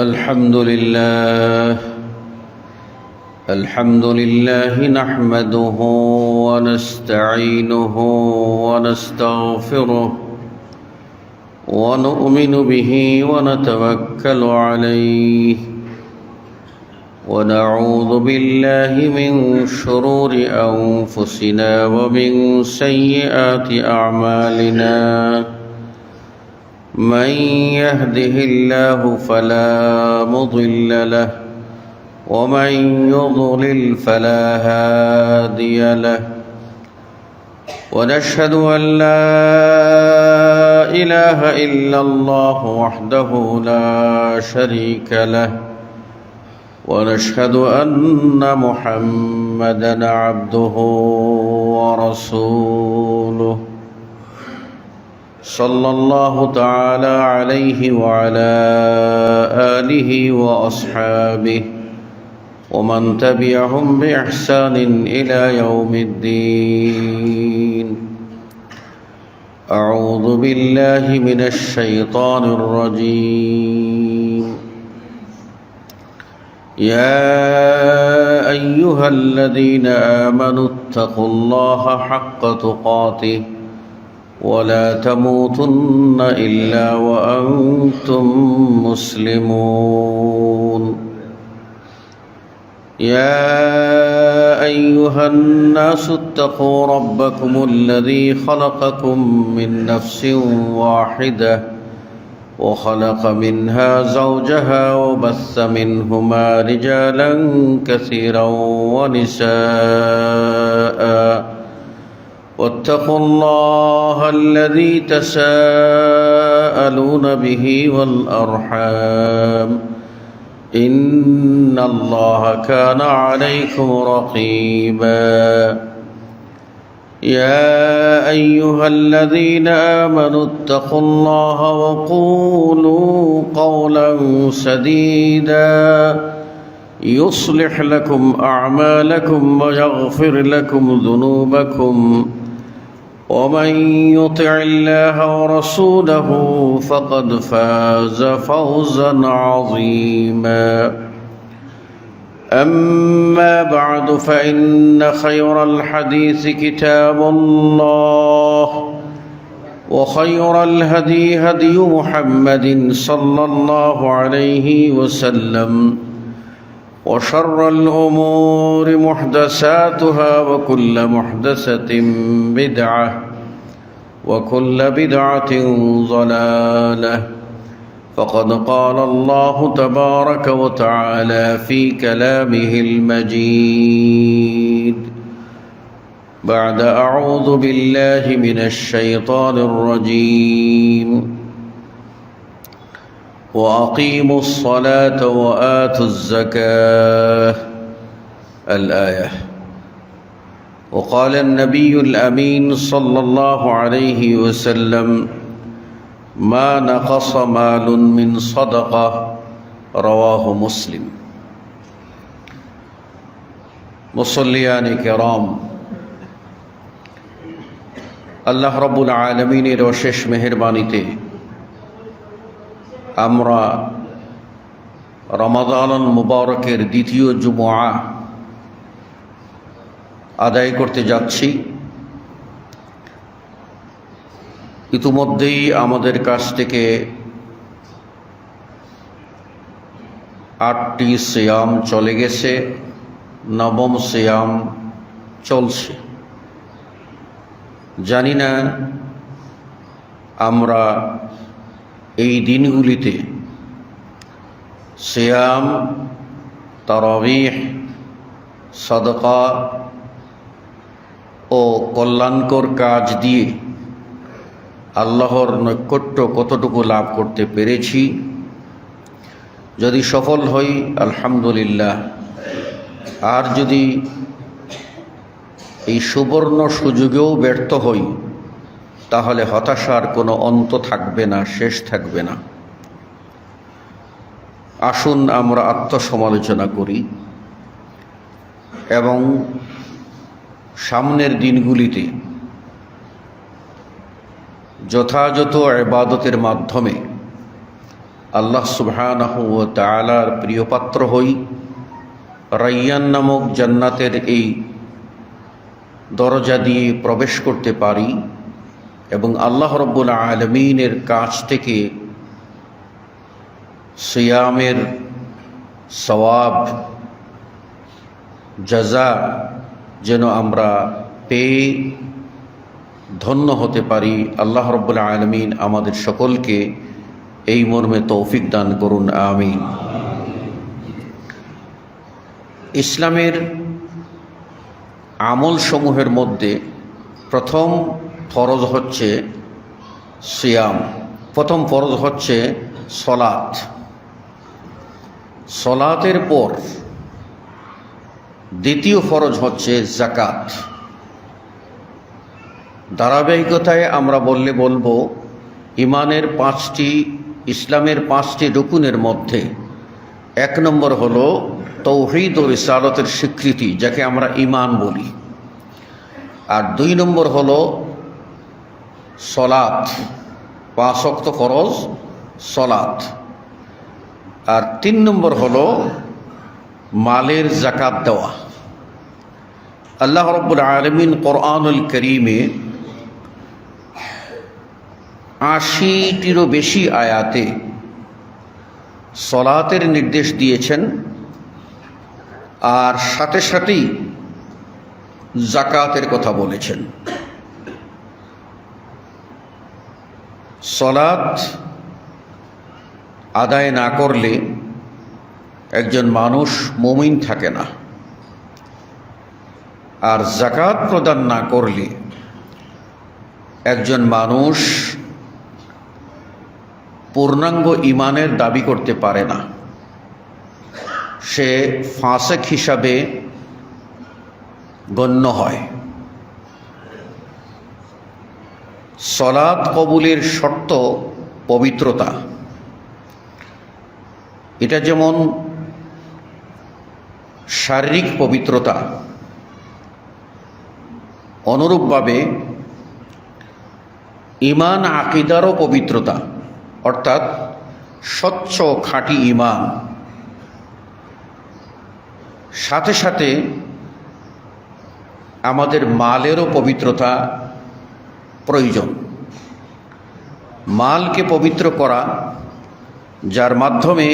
الحمد لله نحمده ونستعينه ونستغفره ونؤمن به ونتوكل عليه ونعوذ بالله من شرور أنفسنا ومن سيئات أعمالنا من يهده الله فلا مضل له ومن يضلل فلا هادي له ونشهد أن لا إله إلا الله وحده لا شريك له ونشهد أن محمدًا عبده ورسوله صلى الله تعالى عليه وعلى آله وأصحابه ومن تبعهم بإحسان إلى يوم الدين. أعوذ بالله من الشيطان الرجيم. يا أيها الذين آمنوا اتقوا الله حق تقاته ولا تموتن إلا وأنتم مسلمون. يا أيها الناس اتقوا ربكم الذي خلقكم من نفس واحدة وخلق منها زوجها وبث منهما رجالا كثيرا ونساء واتقوا الله الذي تساءلون به والأرحام إن الله كان عليكم رقيبا. يا أيها الذين آمنوا اتقوا الله وقولوا قولا سديدا يصلح لكم أعمالكم ويغفر لكم ذنوبكم ومن يطع الله ورسوله فقد فاز فوزا عظيما. أما بعد فإن خير الحديث كتاب الله وخير الهدي هدي محمد صلى الله عليه وسلم وشر الأمور محدثاتها وكل محدثة بدعة وكل بدعة ضلالة. فقد قال الله تبارك وتعالى في كلامه المجيد بعد أعوذ بالله من الشيطان الرجيم. وأقيموا الصلاة وآتوا الزكاة الآية. وقال النبي الأمين صلى الله عليه وسلم ما نقص مال من صدقة رواه مسلم. মুসল্লিয়ান কিরাম, আল্লাহ রাব্বুল আলামিনের অশেষ মেহেরবানিতে আমরা রমাদানুল মুবারকের দ্বিতীয় জুমআ আদায় করতে যাচ্ছি। ইতিমধ্যেই আমাদের কাছ থেকে 8টি সিয়াম চলে গেছে, 9ম সিয়াম চলছে। জানি না আমরা এই দিনগুলিতে সিয়াম, তারাবিহ, সাদকা ও কল্যাণকর কাজ দিয়ে আল্লাহর নৈকট্য কতটুকু লাভ করতে পেরেছি। যদি সফল হই আলহামদুলিল্লাহ, আর যদি এই সুবর্ণ সুযোগেও ব্যর্থ হই তাহলে হতাশার কোনো অন্ত থাকবে না, শেষ থাকবে না। আসুন আমরা আত্মসমালোচনা করি এবং সামনের দিনগুলিতে যথাযথ ইবাদতের মাধ্যমে আল্লাহ সুবহানাহু ওয়া তাআলার প্রিয়পাত্র হই, রায়্যান নামক জান্নাতের এই দরজা দিয়ে প্রবেশ করতে পারি এবং আল্লাহ রাব্বুল আলামিনের কাছ থেকে সিয়ামের সওয়াব জাযা যেন আমরা পেয়ে ধন্য হতে পারি। আল্লাহ রাব্বুল আলামিন আমাদের সকলকে এই মর্মে তৌফিক দান করুন, আমিন। ইসলামের আমল সমূহের মধ্যে প্রথম ফরজ হচ্ছে সিয়াম, প্রথম ফরজ হচ্ছে সলাত। সলাতের পর দ্বিতীয় ফরজ হচ্ছে যাকাত। ধারাবাহিকতায় আমরা বলবো ইসলামের পাঁচটি রুকুনের মধ্যে এক নম্বর হলো তৌহিদ ও রিসালতের স্বীকৃতি, যাকে আমরা ঈমান বলি। আর দুই নম্বর হলো সলাত, 5 ওয়াক্ত ফরজ সলাত। আর 3 নম্বর হলো মালের যাকাত দেওয়া। আল্লাহ রাব্বুল আলামিন কোরআনুল কারীমে 80টিরও বেশি আয়াতে সলাতের নির্দেশ দিয়েছেন, আর সাথে সাথেই যাকাতের কথা বলেছেন। সলাত আদায় না করলে একজন মানুষ মুমিন থাকে না, আর যাকাত প্রদান না করলে একজন মানুষ পূর্ণাঙ্গ ঈমানের দাবি করতে পারে না, সে ফাসেক হিসাবে গণ্য হয়। সলাত কবুলের শর্ত পবিত্রতা। এটা যেমন শারীরিক পবিত্রতা, অনুরূপভাবে ঈমান আকীদারও পবিত্রতা, অর্থাৎ স্বচ্ছ খাঁটি ঈমান। সাথে সাথে আমাদের মালেরও পবিত্রতা প্রয়োজন। মালকে পবিত্র করা, যার মাধ্যমে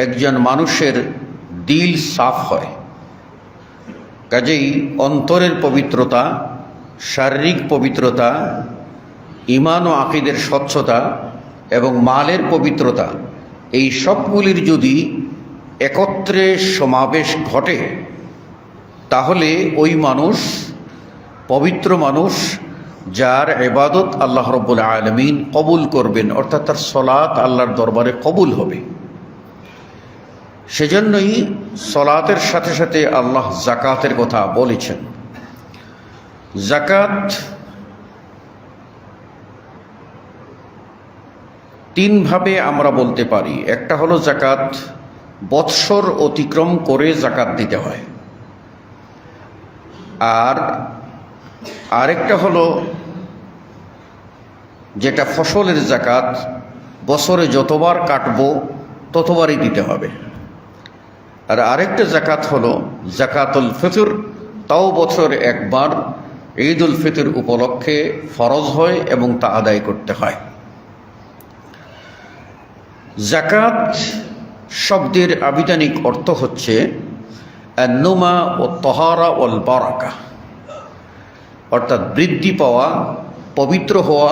একজন মানুষের দিল সাফ হয়। কাজেই অন্তরের পবিত্রতা, শারীরিক পবিত্রতা, ঈমান ও আকীদের স্বচ্ছতা এবং মালের পবিত্রতা, এই সবগুলির যদি একত্রে সমাবেশ ঘটে তাহলে ওই মানুষ পবিত্র মানুষ, যার ইবাদত আল্লাহ রাব্বুল আলামিন কবুল করবেন, অর্থাৎ তার সলাত আল্লাহর দরবারে কবুল হবে। সেজন্যই সলাতের সাথে সাথে আল্লাহ যাকাতের কথা বলেছেন। যাকাত 3 ভাবে আমরা বলতে পারি। একটা হলো যাকাত বৎসর অতিক্রম করে যাকাত দিতে হয়, আর আরেকটা হলো যেটা ফসলের যাকাত, বছরে যতবার কাটবো ততবারই দিতে হবে। আর আরেকটা যাকাত হলো যাকাতুল ফিতর, তাও বছরে একবার ঈদুল ফিতর উপলক্ষে ফরজ হয় এবং তা আদায় করতে হয়। যাকাত শব্দের আবিধানিক অর্থ হচ্ছে আন-নুমা ও তাহারা ওয়াল বারাকা, অর্থাৎ বৃদ্ধি পাওয়া, পবিত্র হওয়া,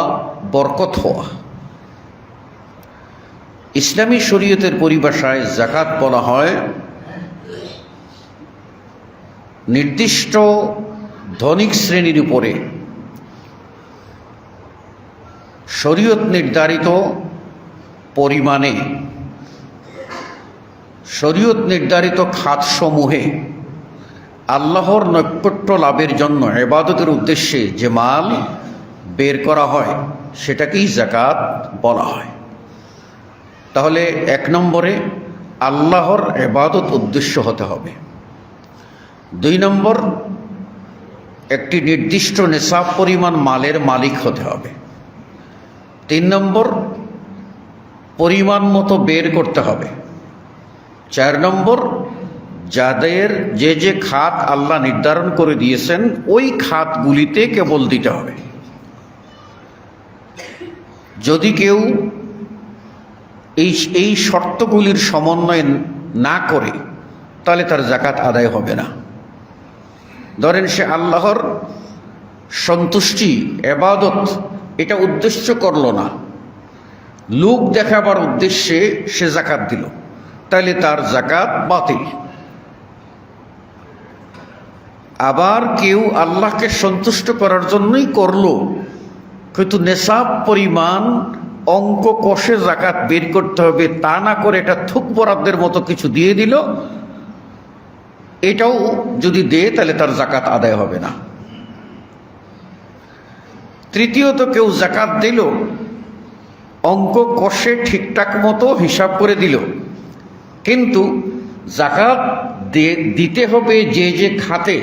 বরকত হওয়া। ইসলামী শরীয়তের পরিভাষায় যাকাত বলা হয় নির্দিষ্ট ধনিক শ্রেণীর উপরে শরীয়ত নির্ধারিত পরিমাণে, শরীয়ত নির্ধারিত খাতসমূহে আল্লাহর নৈকট্য লাভের জন্য ইবাদতের উদ্দেশ্যে যে মাল বের করা হয় সেটাকেই যাকাত বলা হয়। তাহলে 1 নম্বরে আল্লাহর ইবাদত উদ্দেশ্য হতে হবে। 2 নম্বর, একটি নির্দিষ্ট নিসাব পরিমাণ মালের মালিক হতে হবে। 3 নম্বর, পরিমাণ মতো বের করতে হবে। 4 নম্বর, যাদের যে যে খাত আল্লাহ নির্ধারণ করে দিয়েছেন ওই খাতগুলিতে কেবল দিতে হবে। যদি কেউ এই শর্তগুলির সমন্বয় না করে তাহলে তার জাকাত আদায় হবে না। ধরেন সে আল্লাহর সন্তুষ্টি, ইবাদত এটা উদ্দেশ্য করলো না, লোক দেখাবার উদ্দেশ্যে সে জাকাত দিল, তাহলে তার জাকাত বাতিল। আবার কেউ আল্লাহকে সন্তুষ্ট করার জন্যই করলো, কিন্তু নেশাব পরিমাণ অঙ্ক কষে জাকাত বের করতে হবে তা না করে এটা থুক বরাদ্দের মতো কিছু দিয়ে দিল, এটাও যদি দেয় তাহলে তার জাকাত আদায় হবে না। তৃতীয়ত, কেউ জাকাত দিল, অঙ্ক কষে ঠিকঠাক মতো হিসাব করে দিল, কিন্তু জাকাত দিতে হবে যে যে খাতে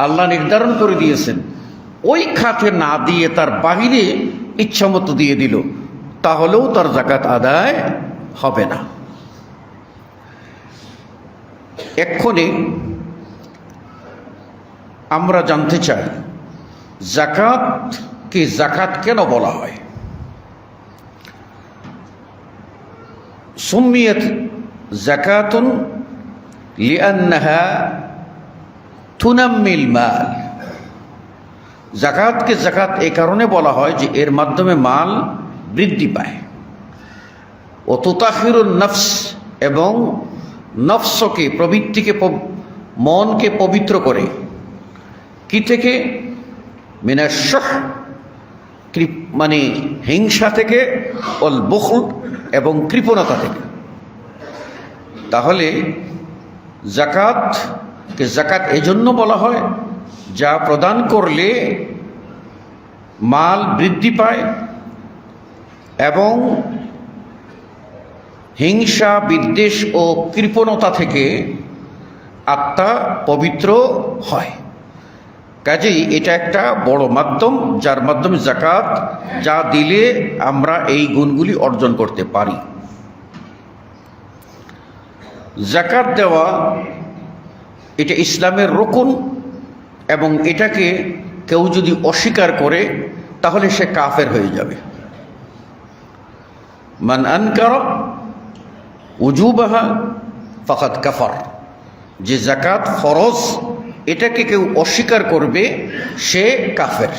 আল্লাহ নির্ধারণ করে দিয়েছেন ওই খাতে না দিয়ে তার বাহিরে ইচ্ছামতো দিয়ে দিল, তাহলেও তার জাকাত আদায় হবে না। এক্ষণে আমরা জানতে চাই জাকাতকে জাকাত কেন বলা হয়? সুম্মিয়াত জাকাতুন লিআন্নাহা তুনাম্মিল মাল। জাকাতকে জাকাত এই কারণে বলা হয় যে এর মাধ্যমে মাল বৃদ্ধি পায়। ও তুতাহিরুন নফস, এবং নফসকে, প্রবৃত্তিকে, মনকে পবিত্র করে। কি থেকে? মিনাশ শুহ, মানে হিংসা থেকে, ওয়াল বুখল, এবং কৃপণতা থেকে। তাহলে জাকাতকে জাকাত এজন্য বলা হয় যা প্রদান করলে মাল বৃদ্ধি পায় এবং হিংসা, বিদ্বেষ ও কৃপণতা থেকে আত্মা পবিত্র হয়। কাজেই এটা একটা বড় মাধ্যম যার মাধ্যমে জাকাত যা দিলে আমরা এই গুণগুলি অর্জন করতে পারি। জাকাত দেওয়া এটা ইসলামের রুকন, এবং এটাকে কেউ যদি অস্বীকার করে তাহলে সে কাফের হয়ে যাবে। মান আনকারা উজুবাহা ফাকাদ কাফার। যে জাকাত ফরজ এটাকে কেউ অস্বীকার করবে সে কাফের।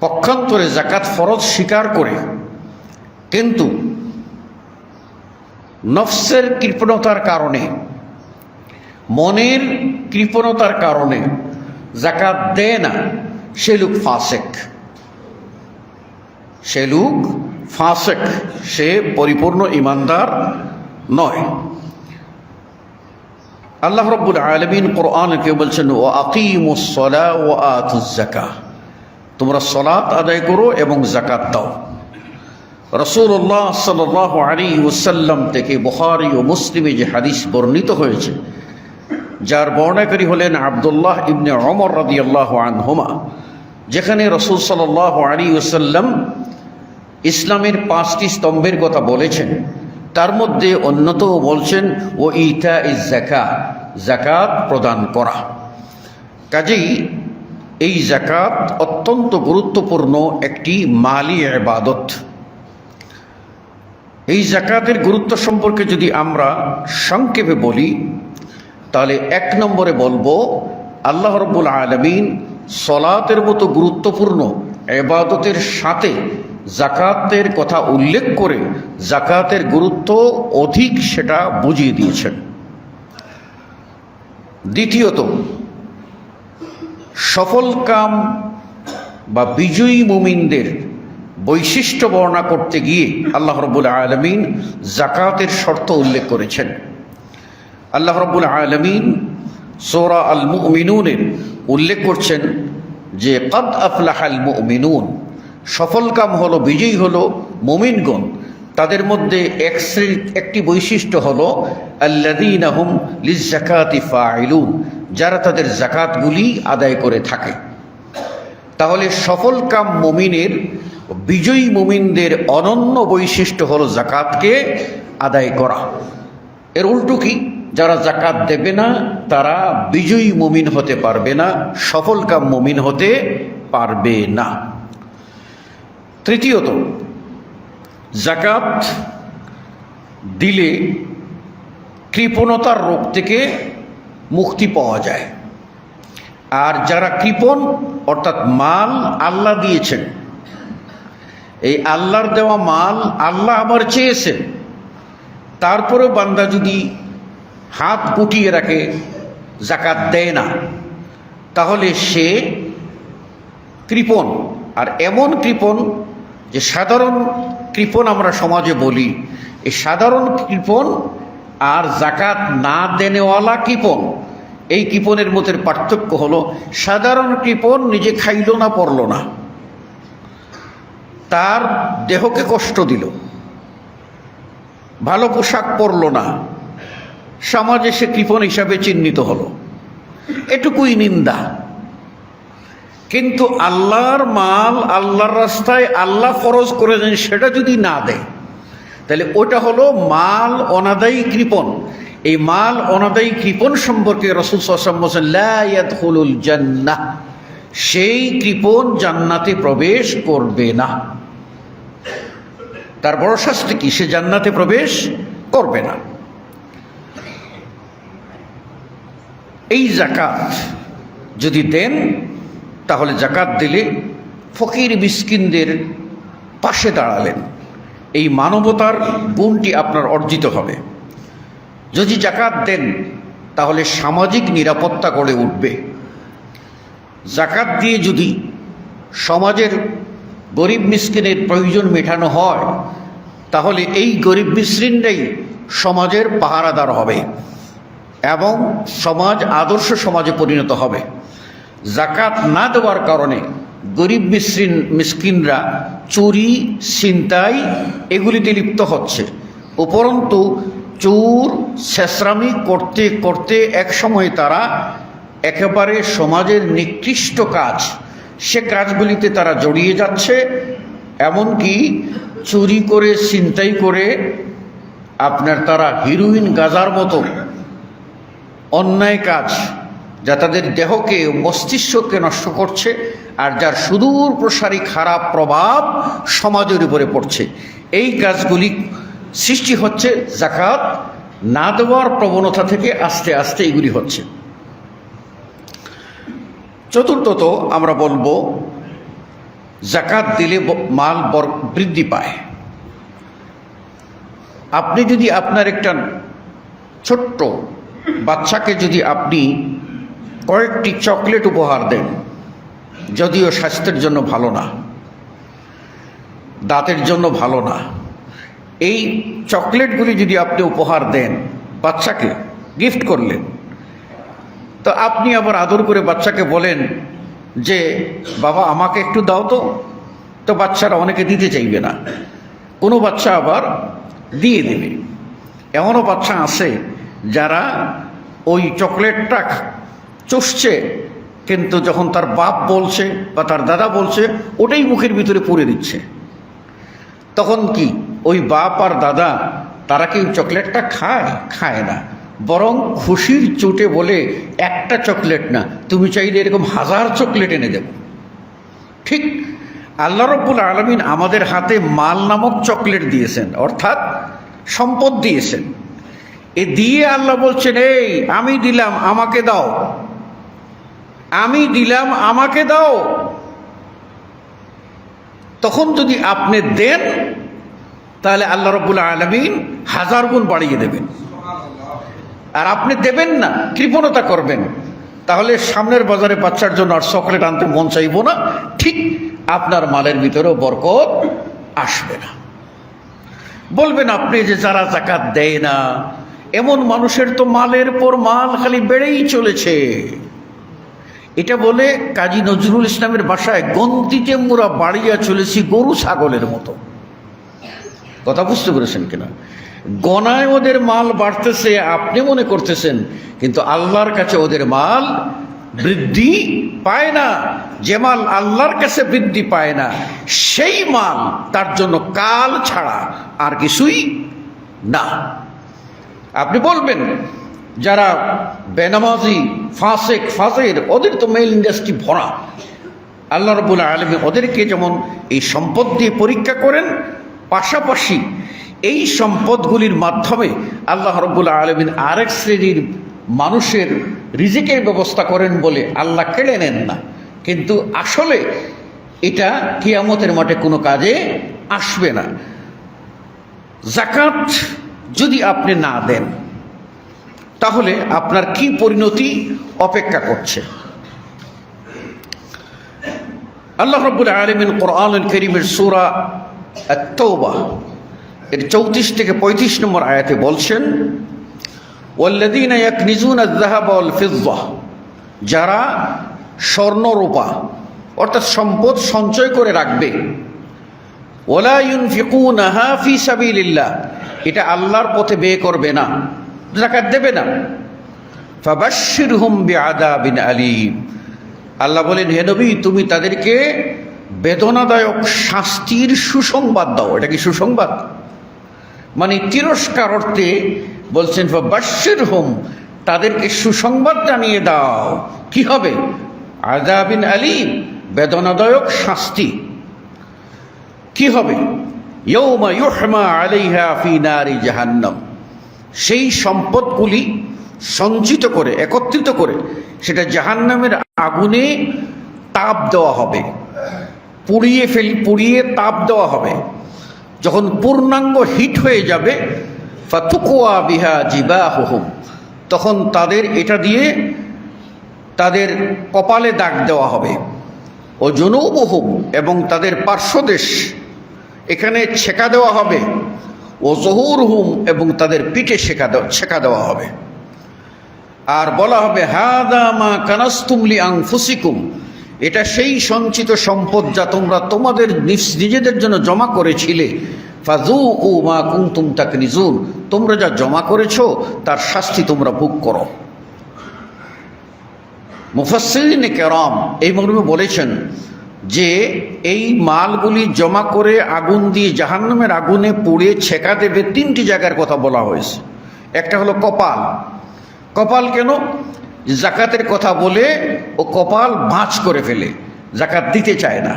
পক্ষান্তরে জাকাত ফরজ স্বীকার করে কিন্তু নফসের কৃপণতার কারণে, মনের কৃপণতার কারণে জাকাত দেয় না, সে লোক ফাসেক। সে লোক ফাসেক, সে পরিপূর্ণ ঈমানদার নয়। আল্লাহ রাব্বুল আলামিন কোরআনকে বলছেন, ও আকিমুস সালাহ ওয়া আতুজ যাকাহ, তোমরা সালাত আদায় করো এবং যাকাত দাও। রাসূলুল্লাহ সাল্লাল্লাহু আলাইহি ওয়াসাল্লাম থেকে বুখারী ও মুসলিমে যে হাদিস বর্ণিত হয়েছে, যার বর্ণনাকারী হলেন আব্দুল্লাহ ইবনে ওমর রাদিয়াল্লাহু আনহুমা, যেখানে রাসূল সাল্লাল্লাহু আলাইহি ওয়াসাল্লাম ইসলামের 5টি স্তম্ভের কথা বলেছেন, তার মধ্যে অন্যতম বলছেন ও ইতাইজ যাকাত, যাকাত প্রদান করা। কাজেই এই যাকাত অত্যন্ত গুরুত্বপূর্ণ একটি মালি ইবাদত। এই যাকাতের গুরুত্ব সম্পর্কে যদি আমরা সংক্ষেপে বলি তাহলে 1 নম্বরে বলবো, আল্লাহ রাব্বুল আলামিন সালাতের মতো গুরুত্বপূর্ণ ইবাদতের সাথে যাকাতের কথা উল্লেখ করে যাকাতের গুরুত্ব অধিক সেটা বুঝিয়ে দিয়েছেন। দ্বিতীয়ত, সফল কাম বা বিজয়ী মুমিনদের বৈশিষ্ট্য বর্ণনা করতে গিয়ে আল্লাহ রাব্বুল আলামিন যাকাতের শর্ত উল্লেখ করেছেন। আল্লাহ রাব্বুল আলামিন সূরা আল মুমিনুনের উল্লেখ করছেন যে কদ আফলাহাল মুমিনুন, সফল কাম হলো, বিজয়ী হলো মুমিনগণ। তাদের মধ্যে একটি বৈশিষ্ট্য হলো আল্লাযীনা হুম লিয-যাকাতি ফাইলুন, যারা তাদের যাকাতগুলি আদায় করে থাকে। তাহলে সফলকাম মুমিনের, বিজয়ী মুমিনদের অনন্য বৈশিষ্ট্য হলো জাকাতকে আদায় করা। এর উল্টো কি? যারা জাকাত দেবে না তারা বিজয়ী মুমিন হতে পারবে না, সফলকাম মুমিন হতে পারবে না। তৃতীয়ত, জাকাত দিলে কৃপণতার রোগ থেকে মুক্তি পাওয়া যায়। আর যারা কৃপণ, অর্থাৎ মাল আল্লাহ দিয়েছেন, এই আল্লাহর দেওয়া মাল আল্লাহ আবার চেয়েছেন, তারপরে বান্দা যদি হাত গুটিয়ে রাখে, জাকাত দেয় না, তাহলে সে কৃপণ। আর এমন কৃপণ যে সাধারণ কৃপণ আমরা সমাজে বলি, এই সাধারণ কৃপণ আর জাকাত না দেনেওয়ালা কৃপণ, এই কৃপণের মধ্যে পার্থক্য হলো, সাধারণ কৃপণ নিজে খাইল না, পড়ল না, তার দেহকে কষ্ট দিল, ভালো পোশাক পরল না, সমাজে সে কৃপণ হিসাবে চিহ্নিত হলো, এটুকুই নিন্দা। কিন্তু আল্লাহর মাল আল্লাহর রাস্তায় আল্লাহ ফরজ করে দেন, সেটা যদি না দেয় তাহলে ওটা হলো মাল অনাদায়ী কৃপণ। এই মাল অনাদায়ী কৃপণ সম্পর্কে রাসূল সাল্লাল্লাহু আলাইহি ওয়াসাল্লাম বলেন, লা ইয়াদখুলুল জান্নাহ, সেই কৃপণ জান্নাতে প্রবেশ করবে না। তার বড় শাস্তি কি? সে জান্নাতে প্রবেশ করবে না। এই জাকাত যদি দেন, তাহলে জাকাত দিলে ফকির মিসকিনদের পাশে দাঁড়ালেন, এই মানবতার গুণটি আপনার অর্জিত হবে। যদি জাকাত দেন তাহলে সামাজিক নিরাপত্তা গড়ে উঠবে। জাকাত দিয়ে যদি সমাজের গরিব মিসকিনের প্রয়োজন মেটানো হয়, তাহলে এই গরিব মিসকিনরাই সমাজের পাহারাদার হবে এবং সমাজ আদর্শ সমাজে পরিণত হবে। জাকাত না দেওয়ার কারণে গরিব মিসকিনরা চুরি, ছিনতাই এগুলিতে লিপ্ত হচ্ছে। উপরন্তু চোর ছেঁচড়ামি করতে করতে একসময় তারা একেবারে সমাজের নিকৃষ্ট কাজ, সে কাজগুলিতে তারা জড়িয়ে যাচ্ছে। এমনকি চুরি করে, ছিনতাই করে আপনার তারা হিরোইন, গাঁজার মতো অন্যায় কাজ, যা তাদের দেহকে, মস্তিষ্ককে নষ্ট করছে, আর যার সুদূর প্রসারী খারাপ প্রভাব সমাজের উপরে পড়ছে। এই কাজগুলি সৃষ্টি হচ্ছে জাকাত না দেওয়ার প্রবণতা থেকে, আস্তে আস্তে এগুলি হচ্ছে। চতুর্থত আমরা বলবো, জাকাত দিলে মাল বৃদ্ধি পায়। আপনি যদি আপনার একটা ছোট্ট বাচ্চাকে যদি আপনি কয়েকটি চকলেট উপহার দেন, যদিও স্বাস্থ্যের জন্য ভালো না, দাঁতের জন্য ভালো না, এই চকলেটগুলি যদি আপনি উপহার দেন, বাচ্চাকে গিফট করলেন, তো আপনি আবার আদর করে বাচ্চাকে বলেন যে বাবা আমাকে একটু দাও তো বাচ্চারা অনেকে দিতে চাইবে না, কোনো বাচ্চা আবার দিয়ে দেবে। এমনও বাচ্চা আছে যারা ওই চকলেটটা চুষছে, কিন্তু যখন তার বাপ বলছে বা তার দাদা বলছে, ওটাই মুখের ভিতরে পুরে দিচ্ছে। তখন কি ওই বাপ আর দাদা তারা কি চকলেটটা খায় না, বরং খুশির চোটে বলে, একটা চকলেট না, তুমি চাইলে এরকম 1000 চকলেট এনে দেব। ঠিক আল্লাহ রাব্বুল আলামিন আমাদের হাতে মাল নামক চকলেট দিয়েছেন, অর্থাৎ সম্পদ দিয়েছেন। এ দিয়ে আল্লাহ বলছেন, এই আমি দিলাম, আমাকে দাও, আমি দিলাম, আমাকে দাও। তখন যদি আপনি দেন, তাহলে আল্লাহ রাব্বুল আলামিন 1000 গুণ বাড়িয়ে দেবেন। আর আপনি দেবেন না, কৃপণতা করবেন, তাহলে সামনের বাজারে বাচ্চার জন্য আর চকলেট আনতে মন চাইব না, ঠিক আপনার মালের ভিতরেও বরকত আসবে না। বলবেন আপনি যে যারা জাকাত দেয় না, এমন মানুষের তো মালের পর মাল খালি বেড়েই চলেছে। এটা বলে কাজী নজরুল ইসলামের ভাষায়, গন্তিতে মোরা বাড়িয়া চলেছি গরু ছাগলের মতো। কথা বুঝতে পেরেছেন কিনা? গনায় ওদের মাল বাড়তেছে, আপনি মনে করতেছেন, কিন্তু আল্লাহর কাছে ওদের মাল বৃদ্ধি পায় না, যে মাল আল্লাহর কাছে বৃদ্ধি পায় না সেই মাল তার জন্য কাল ছাড়া আর কিছুই না। আপনি বলবেন যারা বেনামাজি, ফাসেক, ফাজের, ওদের তো মেল ইন্ডাস্ট্রি ভরা। আল্লাহ রাব্বুল আলামিন ওদেরকে যেমন এই সম্পদ দিয়ে পরীক্ষা করেন, পাশাপাশি এই সম্পদগুলির মাধ্যমে আল্লাহ রাব্বুল আলামিন আরেক শ্রেণীর মানুষের রিজিকের ব্যবস্থা করেন বলে আল্লাহ কেড়ে নেন না। কিন্তু আসলে এটা কিয়ামতের মাঠে কোনো কাজে আসবে না। যাকাত যদি আপনি না দেন তাহলে আপনার কি পরিণতি অপেক্ষা করছে? আল্লাহ রাব্বুল আলামিন কোরআনুল কারীমের সূরা আত-তাওবা এর 34 থেকে 35 নম্বর আয়াতে বলছেন, ওয়াল্লাযীনা ইয়াকনিজুনা আয-যাহাবা ওয়াল ফিদ্দা, যারা স্বর্ণ রূপা অর্থাৎ সম্পদ সঞ্চয় করে রাখবে, ওয়ালা ইউনফিকুনাহা ফি সাবিলিল্লাহ, এটা আল্লাহর পথে ব্যয় করবে না, যাকাত দেবে না, ফাবাশশিরহুম বিআযাবিন আলীম, আল্লাহ বলেন হে নবী তুমি তাদেরকে বেদনাদায়ক শাস্তির সুসংবাদ দাও। এটা কি সুসংবাদ? মানে তিরস্কার অর্থে বলছেন ফাবাশশিরহুম, তাদেরকে সুসংবাদ জানিয়ে দাও। কি হবে? আযাবিন আলীম, বেদনাদায়ক শাস্তি। কি হবে? ইয়াউমা ইউহমা আলাইহা ফি নারি জাহান্নাম, সেই সম্পদগুলি সঞ্চিত করে একত্রিত করে সেটা জাহান্নামের আগুনে তাপ দেওয়া হবে, পুড়িয়ে তাপ দেওয়া হবে। যখন পূর্ণাঙ্গ হিট হয়ে যাবে, ফাতুকুয়া বিহা জিবাহুহুম, তখন তাদের এটা দিয়ে তাদের কপালে দাগ দেওয়া হবে। ও জুনুবুহুম, এবং তাদের পার্শ্বদেশ এখানে ছেঁকা দেওয়া হবে। ও যুহুরহুম, এবং তাদের পিঠে ছেঁকা দেওয়া হবে। আর বলা হবে হাযা মা কানাসতুম লিআনফুসিকুম, এটা সেই সঞ্চিত সম্পদ যা তোমরা তোমাদের নিজেদের জন্য জমা করেছিলে। ফাযুকু মা কুনতুম তাকনিজুন, তোমরা যা জমা করেছো তার শাস্তি তোমরা ভোগ করো। মুফাসসিরিনে কেরাম এই মর্মে বলেছেন যে এই মালগুলি জমা করে আগুন দিয়ে জাহান্নামের আগুনে পুড়ে ছেঁকা দেবে। 3টি জায়গার কথা বলা হয়েছে। একটা হলো কপাল। কপাল কেন? জাকাতের কথা বলে ও কপাল ভাঁজ করে ফেলে, জাকাত দিতে চায় না,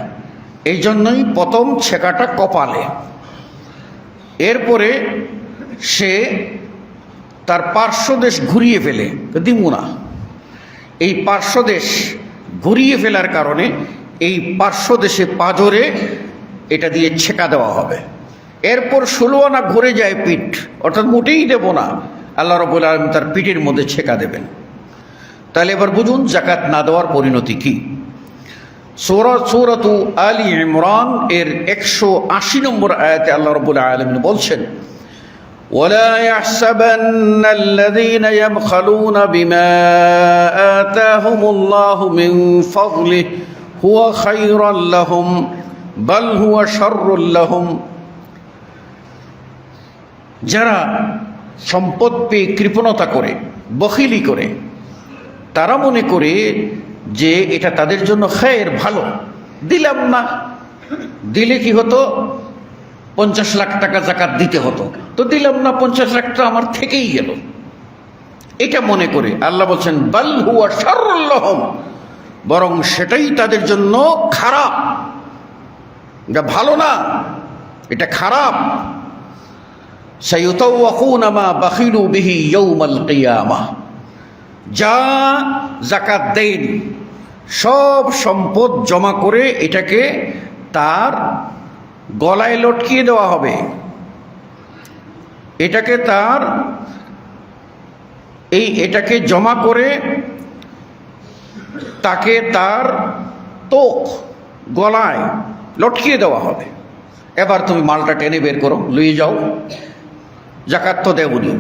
এই জন্যই প্রথম ছেঁকাটা কপালে। এরপরে সে তার পার্শ্বদেশ ঘুরিয়ে ফেলে, দিমু না। এই পার্শ্বদেশ ঘুরিয়ে ফেলার কারণে এই পার্শ্বদেশে পাঁজরে এটা দিয়ে ছেঁকা দেওয়া হবে। এরপর 16 আনা ঘুরে যায় পিঠ, অর্থাৎ মোটেই দেব না, আল্লাহ রাব্বুল আলামিন তার পিঠের মধ্যে ছেঁকা দেবেন। তাহলে এবার বুঝুন জাকাত না দেওয়ার পরিণতি কি। সূরাতু আলী ইমরান এর 180 নম্বর আয়াতে আল্লাহ রাব্বুল আলামিন বলছেন, ওয়ালা ইয়াহসাবান্নাল্লাযীনা ইয়াবখালুনা বিমা আতাহুমুল্লাহু মিন ফাদলিহি হুয়া খায়রাল লাহুম বাল হুয়া শাররুল লাহুম, যারা সম্পদ পেয়ে কৃপণতা করে, বখিলি করে, তারা মনে করে যে এটা তাদের জন্য খায়ের, ভালো, দিলাম না, দিলে কি হতো 50 লাখ টাকা জাকাত দিতে হতো, তো দিলাম না, 50 লাখ টাকা আমার থেকেই গেল, এটা মনে করে। আল্লাহ বলছেন বাল হুয়া শাররুল লাহুম, বরং সেটাই তাদের জন্য খারাপ, এটা ভালো না, এটা খারাপ। সায়ুতাওয়াকুনা মা বাখিলু বিহি ইয়াউমাল কিয়ামাহ, যা জাকাত দেয়নি সব সম্পদ জমা করে এটাকে তার গলায় লটকিয়ে দেওয়া হবে, এটাকে জমা করে তাকে তার তোক গলায় লটকিয়ে দেওয়া হবে। এবার তুমি মালটা টেনে বের করো, লইয়ে যাও, জাকাত তো দেবনি।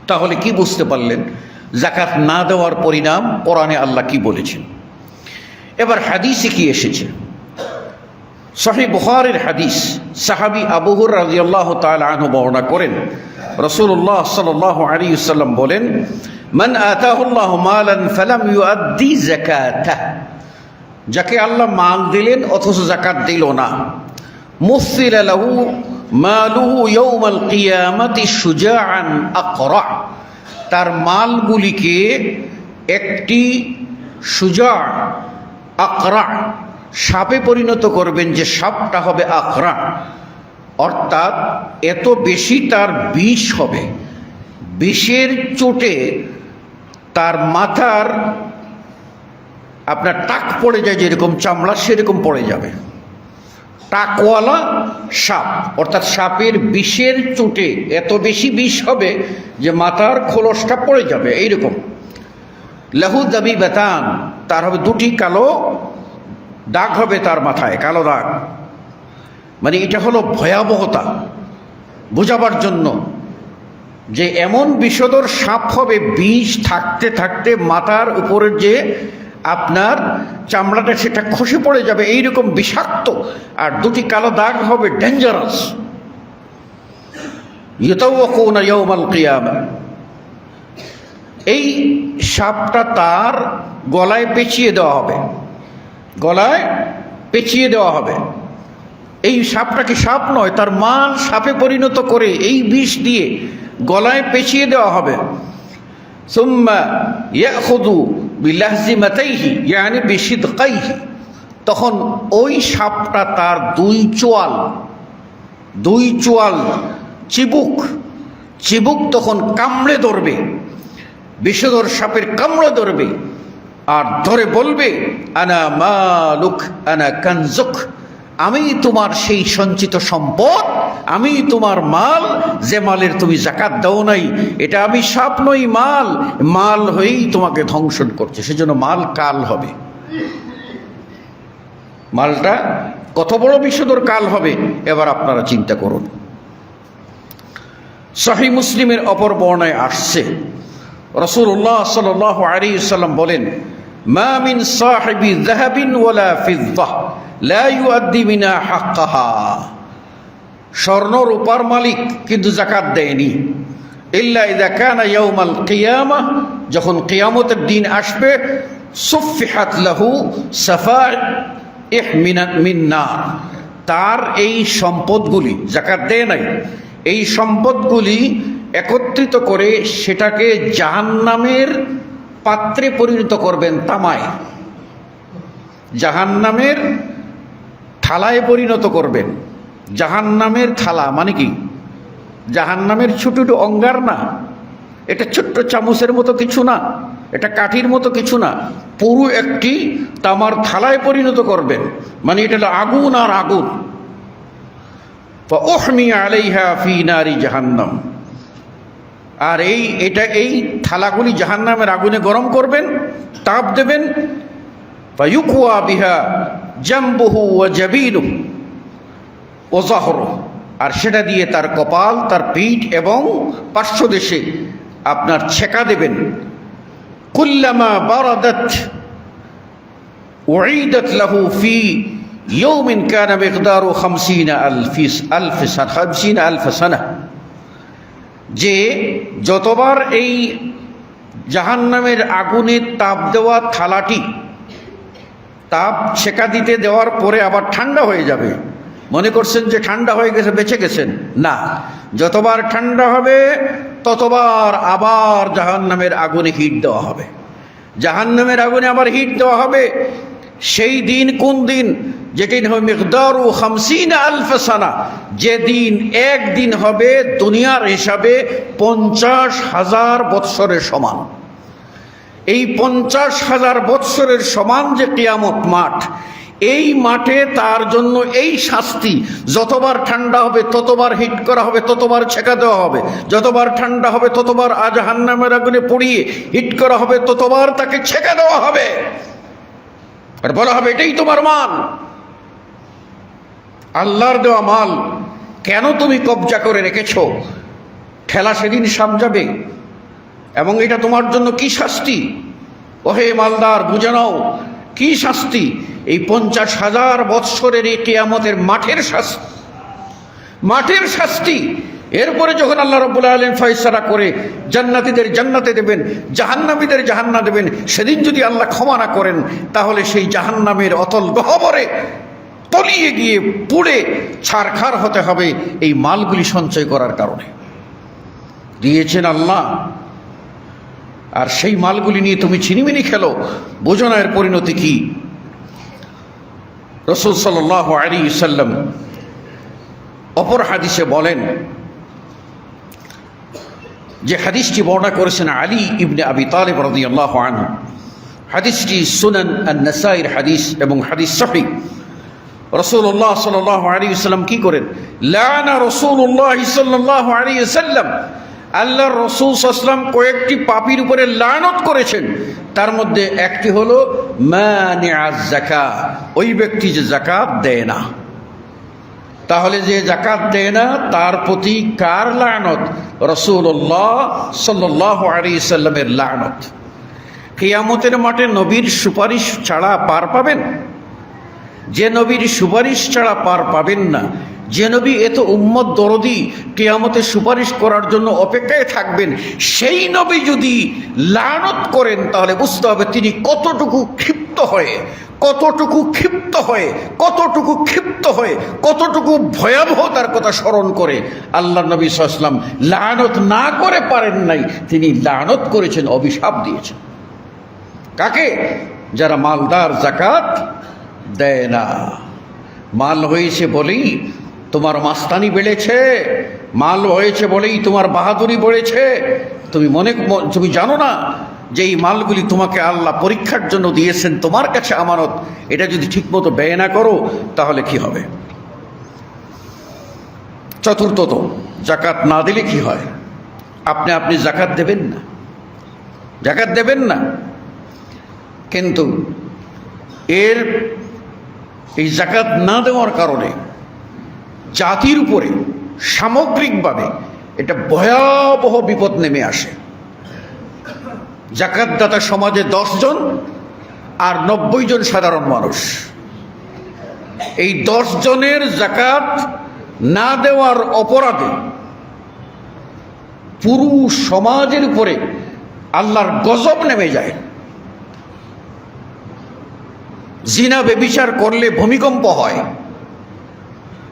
তাহলে কি বুঝতে পারলেন জাকাত না দেওয়ার পরিণাম কোরআনে আল্লাহ কি বলেছেন? এবার হাদিসে কি এসেছে? সহিহ বুখারীর হাদিস, সাহাবী আবু হুরায়রা রাদিয়াল্লাহু তাআলা আনহু বর্ণনা করেন, রাসূলুল্লাহ সাল্লাল্লাহু আলাইহি ওয়াসাল্লাম বলেন, মান আতাহুল্লাহু মালান ফালাম ইউআদ্দি যাকাতাহ, যাকে আল্লাহ মাল দিলেন অথচ যাকাত দিল না, মুসিলা লাহু মালুহু ইয়াউমাল কিয়ামাতি শুজাআন আকরা, তার মালগুলিকে একটি সুজা আকরা সাপে পরিণত করবেন, যে সাপটা হবে আকরা, অর্থাৎ এত বেশি তার বিষ হবে, বিষের চোটে তার মাথার আপনার টাক পড়ে যায়, যেরকম চামড়া সেরকম পড়ে যাবে, টাকওয়ালা সাপ, অর্থাৎ সাপের বিষের চোটে এত বেশি বিষ হবে যে মাথার খোলসটা পড়ে যাবে এইরকম। লাহু দাবিবাতান, তার হবে দুটি কালো দাগ হবে তার মাথায়, কালো দাগ। মানে এটা হলো ভয়াবহতা বোঝাবার জন্য, যে এমন বিষধর সাপ হবে, বিষ থাকতে থাকতে মাথার উপরে যে আপনার চামড়াটা সেটা খসে পড়ে যাবে, এইরকম বিষাক্ত, আর দুটি কালো দাগ হবে, ডেঞ্জারাস। ইউতাওয়াকুনা ইয়াউমাল কিয়ামা, এই সাপটা তার গলায় পেঁচিয়ে দেওয়া হবে, গলায় পেঁচিয়ে দেওয়া হবে। এই সাপটা কি সাপ নয়, তার মাল সাপে পরিণত করে এই বিষ দিয়ে গলায় পেঁচিয়ে দেওয়া হবে। সুম্মা ইয়াখুযু বিলাহজিমাতাইহি ইয়ানি বিশিদকাইহি, তখন ওই সাপটা তার দুই চোয়াল চিবুক তখন কামড়ে ধরবে, বিষধর সাপের কামড়ে ধরবে, আর ধরে বলবে আনা মালুক আনা কানজুক, আমি তোমার সেই সঞ্চিত সম্পদ, আমি তোমার মাল, যে মালের তুমি যাকাত দাও নাই, এটা আমি সাপ নই, মাল হয়েই তোমাকে ধ্বংসন করছে। সেজন্য মাল কাল হবে, মালটা কত বড় বিষধর কাল হবে এবার আপনারা চিন্তা করুন। সহিহ মুসলিমের অপর বর্ণায় আসছে, রাসূলুল্লাহ সাল্লাল্লাহু আলাইহি ওয়াসাল্লাম বলেন, মা মিন সাহিবি যাহাবিন ওয়ালা ফিদ্দাহ লা ইউআদ্দি মিনা হাক্কাহা, স্বর্ণ রূপার মালিক কিন্তু যাকাত দেয়নি, ইল্লা ইযা কানা ইয়াউমাল কিয়ামাহ, যখন কিয়ামতের দিন আসবে, সুফিহাত লাহু সাফাইহ মিন নার, তার এই সম্পদগুলি, যাকাত দেয় নাই, এই সম্পদগুলি একত্রিত করে সেটাকে জাহান্নামের পাত্রে পরিণত করবেন, তামায়, জাহান্নামের থালায় পরিণত করবেন। জাহান্নামের থালা মানে কি? জাহান্নামের ছোট ছোট অঙ্গার না, এটা ছোট্ট চামচের মতো কিছু না, এটা কাঠির মতো কিছু না, পুরো একটি তামার থালায় পরিণত করবেন। মানে এটা হলো আগুন আর আগুন। ফাউহমিয়া আলাইহা ফি নারি জাহান্নাম, আর এই থালাগুলি জাহান্নামের আগুনে গরম করবেন, তাপ দেবেন। ফায়ুকওয়া বিহা জামবুহু ওয়া জাবিনুহু ওয়া যাহরুহু, আর সেটা দিয়ে তার কপাল, তার পিঠ এবং পার্শ্বদেশে আপনার ছেঁকা দেবেন। কুল্লামা বারাদাত উঈদাত লাহু ফি ইয়াউমিন কানা মিকদারু 50,000 সানা, যে যতবার এই জাহান্নামের আগুনে তাপ দেওয়া থালাটি তাপ ছেঁকা দিতে দেওয়ার পরে আবার ঠান্ডা হয়ে যাবে, মনে করছেন যে ঠান্ডা হয়ে গেছে, বেঁচে গেছেন, না, যতবার ঠান্ডা হবে ততবার আবার জাহান্নামের আগুনে হিট দেওয়া হবে, জাহান্নামের আগুনে আবার হিট দেওয়া হবে। সেই দিন কোন দিন? যেদিন হবে মিকদারু 50,000 সানা, যেদিন একদিন হবে দুনিয়ার হিসাবে 50,000 বৎসরের সমান। এই 50,000 বৎসরের সমান যে কিয়ামত মাঠ, এই মাঠে তার জন্য এই শাস্তি, যতবার ঠান্ডা হবে ততবার হিট করা হবে, ততবার ছেঁকা দেওয়া হবে, যতবার ঠান্ডা হবে ততবার জাহান্নামের আগুনে পুড়িয়ে হিট করা হবে, ততবার তাকে ছেঁকা দেওয়া হবে, আর বলা হবে এটাই তোমার মাল, আল্লাহর দেওয়া মাল, কেন তুমি কবজা করে রেখেছো? ঠেলা সেদিন সামজাবে, এবং এটা তোমার জন্য কি শাস্তি? ওহে মালদার, বুঝে নাও কি শাস্তি। এই 50,000 বৎসরের এই কিয়ামতের মাঠের শাস্তি, মাঠের শাস্তি। এরপরে যখন আল্লাহ রাব্বুল আলামিন ফয়সালা করে জান্নাতীদের জান্নাতে দেবেন, জাহান্নামীদের জাহান্নামে দেবেন, সেদিন যদি আল্লাহ ক্ষমা না করেন তাহলে সেই জাহান্নামের অতল গহ্বরে তলিয়ে গিয়ে পুড়ে ছারখার হতে হবে এই মালগুলি সঞ্চয় করার কারণে। দিয়েছেন আল্লাহ, আর সেই মালগুলি নিয়ে তুমি ছিনিমিনি খেলো, বোঝো না এর পরিণতি কি। রাসূল সাল্লাল্লাহু আলাইহি ওয়াসাল্লাম অপর হাদিসে বলেন, যে হাদিসটি বর্ণনা করেছেন আলী ইবনে আবি তালিব রাদিয়াল্লাহু আনহু, হাদিসটি সুনান আন-নাসাইর হাদিস এবং হাদিস সহিহ। রাসূলুল্লাহ সাল্লাল্লাহু আলাইহি ওয়াসাল্লাম কি করেন, লানা রাসূলুল্লাহ সাল্লাল্লাহু আলাইহি ওয়াসাল্লাম, আল্লাহর রাসূল সাল্লাল্লাহু আলাইহি ওয়াসাল্লাম কয়েকটি পাপীর উপরে লানত করেছেন। তার মধ্যে একটি হলো মানিআজ যাকাত, ওই ব্যক্তি যে যাকাত দেয় না। তাহলে যে যাকাত দেয় না তার প্রতি কার লানত? রাসূলুল্লাহ সাল্লাল্লাহু আলাইহি সাল্লামের লানত। কিয়ামতের মাঠে নবীর সুপারিশ ছাড়া পার পাবেন? যে নবীর সুপারিশ ছাড়া পার পাবেন না, যে নবী এত উম্মত দরদি কিয়ামতে সুপারিশ করার জন্য অপেক্ষায় থাকবেন, সেই নবী যদি লানত করেন তাহলে বুঝতে হবে তিনি কতটুকু ক্ষিপ্ত হয়ে, কতটুকু ক্ষিপ্ত হয়ে, কতটুকু ক্ষিপ্ত হয়ে, কতটুকু ভয়াবহতার কথা স্মরণ করে আল্লাহ নবী সাল্লাল্লাহু আলাইহি ওয়াসাল্লাম লানত না করে পারেন নাই, তিনি লানত করেছেন, অভিশাপ দিয়েছেন। কাকে? যারা মালদার যাকাত দেয় না। মাল হয়েছে বলেই তোমার মাস্তানি বেড়েছে, মাল হয়েছে বলেই তোমার বাহাদুরি বেড়েছে। তুমি জানো না যে এই মালগুলি তোমাকে আল্লাহ পরীক্ষার জন্য দিয়েছেন, তোমার কাছে আমানত। এটা যদি ঠিকমতো ব্যয় না করো তাহলে কি হবে? চতুর্থত, যাকাত না দিলে কি হয়? আপনি যাকাত দেবেন না, যাকাত দেবেন না, কিন্তু এই যাকাত না দেওয়ার কারণে জাতির উপরে সামগ্রিকভাবে এটা ভয়াবহ বিপদ নেমে আসে। যাকাতদাতা সমাজে 10 জন আর 90 জন সাধারণ মানুষ। এই 10 জনের যাকাত না দেওয়ার অপরাধে পুরো সমাজের উপরে আল্লাহর গজব নেমে যায়। জিনা ব্যভিচার করলে ভূমিকম্প হয়,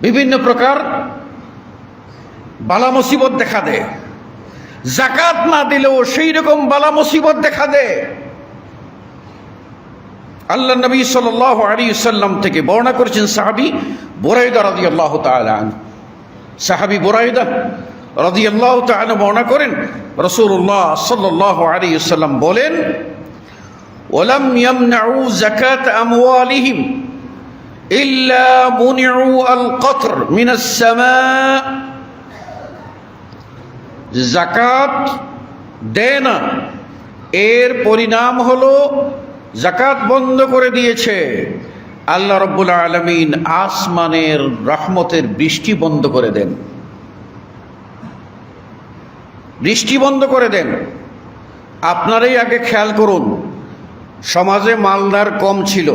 বিভিন্ন প্রকার বালা মুসিবত দেখা দেয়। যাকাত না দিলেও সেই রকম বালা মুসিবত দেখা দেয়। আল্লাহ নবী সাল্লাল্লাহু আলাইহি ওয়াসাল্লাম থেকে বর্ণনা করেছেন সাহাবী বুরাইদা রাদিয়াল্লাহু তাআলা আনহু। সাহাবী বুরাইদা রাদিয়াল্লাহু তাআলা বর্ণনা করেন, রাসূলুল্লাহ সাল্লাল্লাহু আলাইহি ওয়াসাল্লাম বলেন, ওয়ালাম ইয়ামনাউ যাকাত আমওয়ালিহিম ইল্লা মুনিউ আল কতর মিনাস সামা। যাকাত দেয় না, এর পরিণাম হলো যাকাত বন্ধ করে দিয়েছে আল্লাহ রাব্বুল আলামিন। আসমানের রহমতের বৃষ্টি বন্ধ করে দেন, বৃষ্টি বন্ধ করে দেন। আপনারাই আগে খেয়াল করুন, সমাজে মালদার কম ছিল,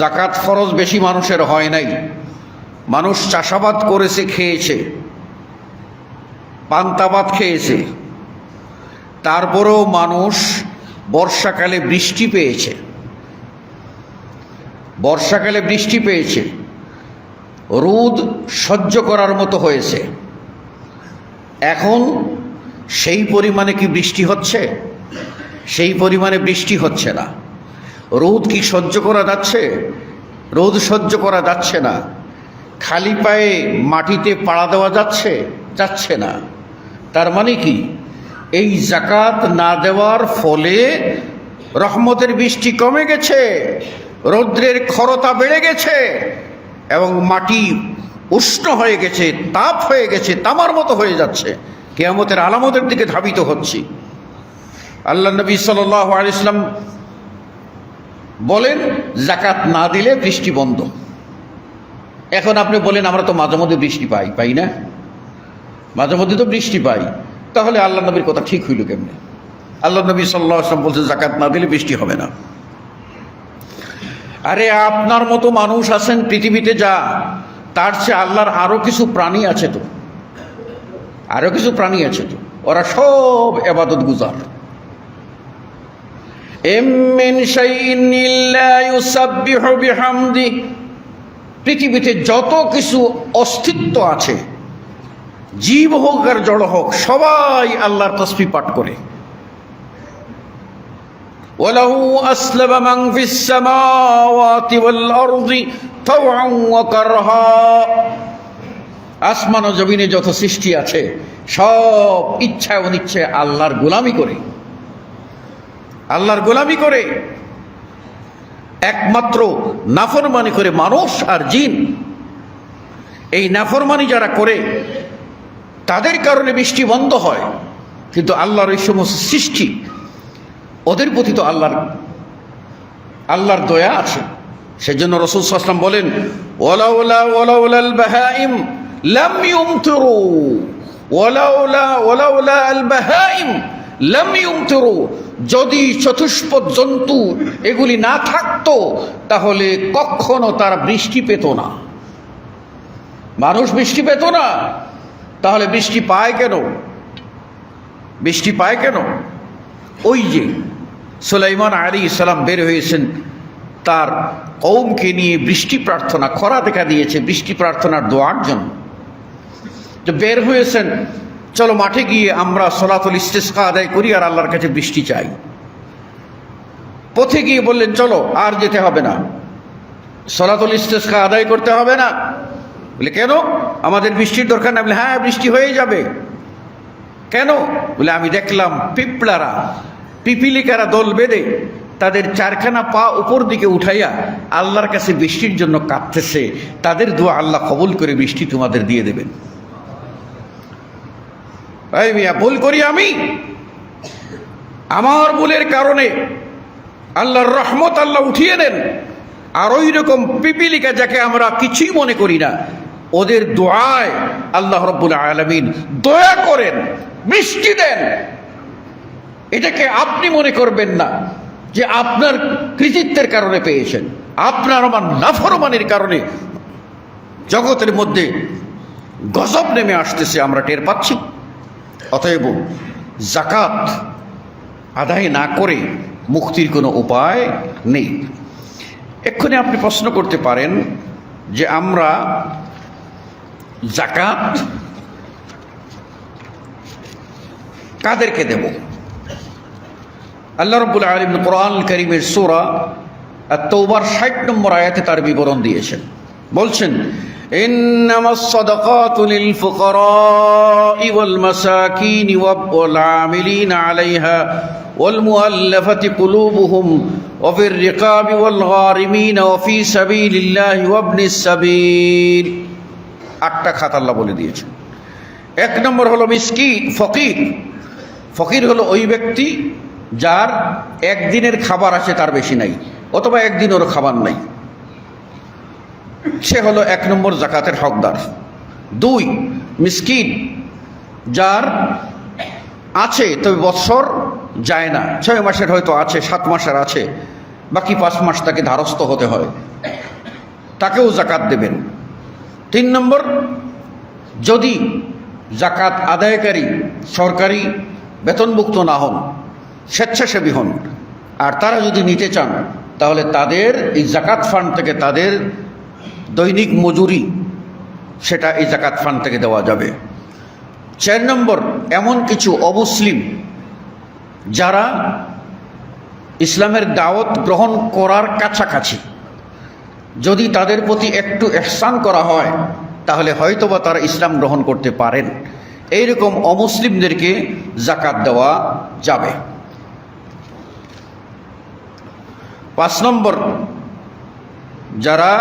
যাকাত ফরজ বেশি মানুষের হয় নাই। মানুষ চাষাবাদ করেছে, খেয়েছে, পান্তাবাদ খেয়েছে। তারপরেও মানুষ বর্ষাকালে বৃষ্টি পেয়েছে, বর্ষাকালে বৃষ্টি পেয়েছে, রোদ সহ্য করার মতো হয়েছে। এখন সেই পরিমাণে কি বৃষ্টি হচ্ছে? সেই পরিমাণে বৃষ্টি হচ্ছে না। রোদ কি সহ্য করা যাচ্ছে? রোদ সহ্য করা যাচ্ছে না। খালি পায়ে মাটিতে পাড়া দেওয়া যাচ্ছে? যাচ্ছে না। তার মানে কি? এই যাকাত না দেওয়ার ফলে রহমতের বৃষ্টি কমে গেছে, রৌদ্রের খরতা বেড়ে গেছে এবং মাটি উষ্ণ হয়ে গেছে, তাপ হয়ে গেছে, তামার মতো হয়ে যাচ্ছে। কিয়ামতের আলামতের দিকে ধাবিত হচ্ছি। আল্লাহ নবী সাল্লাল্লাহু আলাইহি ওয়াসাল্লাম বলেন, যাকাত না দিলে বৃষ্টি বন্ধ। এখন আপনি বলেন, আমরা তো মাঝে মধ্যে বৃষ্টি পাই না? মাঝে মধ্যে তো বৃষ্টি পাই, তাহলে আল্লাহ নবীর কথা ঠিক হইল কেমনে? আল্লাহ নবী সাল্লাল্লাহু আলাইহি ওয়াসাল্লাম বলছেন যাকাত না দিলে বৃষ্টি হবে না। আরে আপনার মতো মানুষ আছেন পৃথিবীতে, যা তার চেয়ে আল্লাহর আরো কিছু প্রাণী আছে। তো আরও কিছু প্রাণী আছে তো, ওরা সব ইবাদত গুজার। মিন শাইইন ইল্লা ইউসাব্বিহু বিহামদিহি, পৃথিবীতে যত কিছু অস্তিত্ব আছে, জীব হোক আর জড় হোক, সবাই আল্লাহর তাসবিহ পাঠ করে। ওয়ালাহু আসলামা মান ফিস সামাওয়াতি ওয়াল আরদি তাওআন ওয়া কারহা, আসমান ও জমিনে যত সৃষ্টি আছে সব ইচ্ছা অনিচ্ছায় আল্লাহর গোলামি করে, আল্লাহর গোলামি করে। একমাত্র নাফরমানি করে মানুষ আর জিন। এই নাফরমানি যারা করে তাদের কারণে বৃষ্টি বন্ধ হয়, কিন্তু আল্লাহর এই সমস্ত সৃষ্টি ওদের প্রতি তো আল্লাহর দয়া আছে। সেজন্য রাসূল সাল্লাল্লাহু আলাইহি ওয়াসাল্লাম বলেন, ওয়ালাউলাল বাহাইম লাম ইউমতিরু, ওয়ালাউলাল বাহাইম লাম ইউমতিরু, যদি চতুষ্পদ জন্তু এগুলি না থাকতো তাহলে কখনো তারা বৃষ্টি পেত না। মানুষ বৃষ্টি পেত না, তাহলে বৃষ্টি পায় কেন? বৃষ্টি পায় কেন? ওই যে সুলাইমান আলাইহিস সালাম বের হয়েছেন তার কওমকে নিয়ে বৃষ্টি প্রার্থনা, খরা দেখা দিয়েছে বৃষ্টি প্রার্থনার দোয়ার জন্য, তো বের হয়েছেন, চলো মাঠে গিয়ে আমরা সলাতুল ইস্তিসকা আদায় করি আর আল্লাহর কাছে বৃষ্টি চাই। পথে গিয়ে বললেন, চলো আর যেতে হবে না, সলাতুল ইস্তিসকা আদায় করতে হবে না। বলে, কেন? আমাদের বৃষ্টির দরকার না। বলে, হ্যাঁ বৃষ্টি হয়ে যাবে। কেন? বলে, আমি দেখলাম পিপিলিকারা দল বেঁধে তাদের চারখানা পা উপর দিকে উঠাইয়া আল্লাহর কাছে বৃষ্টির জন্য কাঁদতেছে, তাদের দোয়া আল্লাহ কবুল করে বৃষ্টি তোমাদের দিয়ে দেবেন। এই মিয়া, ভুল করি আমি, আমার ভুলের কারণে আল্লাহর রহমত আল্লাহ উঠিয়ে নেন। আর ওই রকম পিপিলিকা যাকে আমরা কিছুই মনে করি না, ওদের দোয়ায় আল্লাহ রাব্বুল আলামিন দয়া করেন, বৃষ্টি দেন। এটাকে আপনি মনে করবেন না যে আপনার কৃতিত্বের কারণে পেয়েছেন, আপনার আমার নাফরমানির কারণে জগতের মধ্যে গজব নেমে আসতেছে, আমরা টের পাচ্ছি। অতএব যাকাত আদায় না করে মুক্তির কোনো উপায় নেই। এক্ষুনি আপনি প্রশ্ন করতে পারেন যে আমরা যাকাত কাদেরকে দেব? আল্লাহ রাব্বুল আলামিন কোরআনুল কারীমের সূরা আত-তাওবার 60 নম্বর আয়াতে তার বিবরণ দিয়েছেন। বলছেন, ইন্নামাস সাদাকাতু লিল ফুকারাই ওয়াল মাসাকিনি ওয়াল আমিলিনা আলাইহা ওয়াল মুআল্লাফাতি কুলুবুহুম ওয়া ফির রিকাবি ওয়াল গারিমিনা ওয়া ফি সাবিলিল্লাহি ওয়া ইবনিস সাবিল। 8টা খাত আল্লাহ বলে দিয়েছেন। 1 নম্বর হলো মিসকিন, ফকির। ফকির হলো ওই ব্যক্তি যার একদিনের খাবার আছে, তার বেশি নাই, অথবা একদিনেরও খাবার নাই, সে হলো 1 নম্বর যাকাতের হকদার। 2, মিসকিন যার আছে তবে বৎসর যায় না, 6 মাসের হয়তো আছে, 7 মাসের আছে, বাকি 5 মাস তাকে ধারস্থ হতে হয়, তাকেও যাকাত দেবেন। 3 নম্বর, যদি যাকাত আদায়কারী সরকারি বেতনভুক্ত না হন, স্বেচ্ছাসেবী হন, আর তারা যদি নিতে চান তাহলে তাদের এই যাকাত ফান্ড থেকে তাদের দৈনিক মজুরি সেটা এই যাকাত ফান্ড থেকে দেওয়া যাবে। 4 নম্বর, এমন কিছু অমুসলিম যারা ইসলামের দাওয়াত গ্রহণ করার কাছাকাছি, যদি তাদের প্রতি একটু ইহসান করা হয় তাহলে হয়তোবা তারা ইসলাম গ্রহণ করতে পারেন, এইরকম অমুসলিমদেরকে যাকাত দেওয়া যাবে। 5 নম্বর, যারা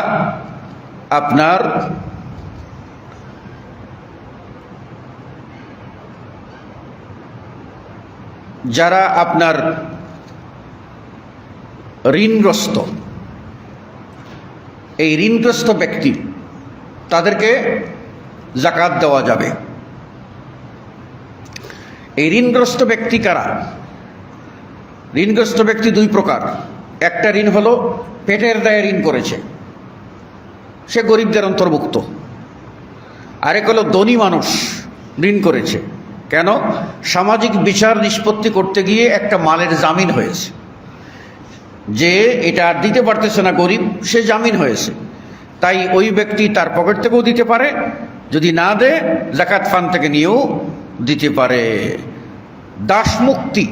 আপনার ঋণগ্রস্ত, এই ঋণগ্রস্ত ব্যক্তি, তাদেরকে যাকাত দেওয়া যাবে। এই ঋণগ্রস্ত ব্যক্তি কারা? ঋণগ্রস্ত ব্যক্তি 2 প্রকার। একটা ঋণ হলো পেটের দায়ে ঋণ করেছে, সে গরিবদের অন্তর্ভুক্ত। আরেক হলো ধনী মানুষ, ঋণ করেছে। কেন? সামাজিক বিচার নিষ্পত্তি করতে গিয়ে একটা মালের জামিন হয়েছে, যে এটা আর দিতে পারতেছে না গরিব, সে জামিন হয়েছে। তাই ওই ব্যক্তি তার পকেট থেকেও দিতে পারে, যদি না দেয় জাকাত ফান্ড থেকে নিয়েও দিতে পারে। দাসমুক্তি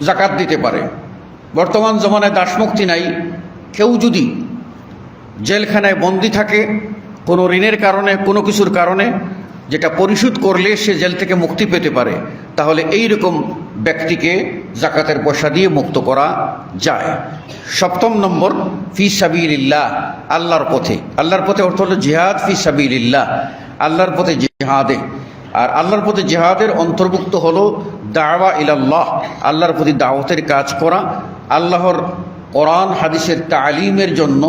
জাকাত দিতে পারে। বর্তমান জমানায় দাসমুক্তি নাই। কেউ যদি জেলখানায় বন্দি থাকে কোনো ঋণের কারণে, কোনো কিছুর কারণে, যেটা পরিশোধ করলে সে জেল থেকে মুক্তি পেতে পারে, তাহলে এই রকম ব্যক্তিকে জাকাতের পয়সা দিয়ে মুক্ত করা যায়। 7 নম্বর, ফি সাবিলিল্লাহ, আল্লাহর পথে। আল্লাহর পথে অর্থ হলো জিহাদ, ফি সাবিলিল্লাহ, আল্লাহর পথে জিহাদে। আর আল্লাহর পথে জিহাদের অন্তর্ভুক্ত হলো দাওয়া ইলাল্লাহ, আল্লাহর প্রতি দাওয়াতের কাজ করা। আল্লাহর কোরআন হাদিসের তালিমের জন্য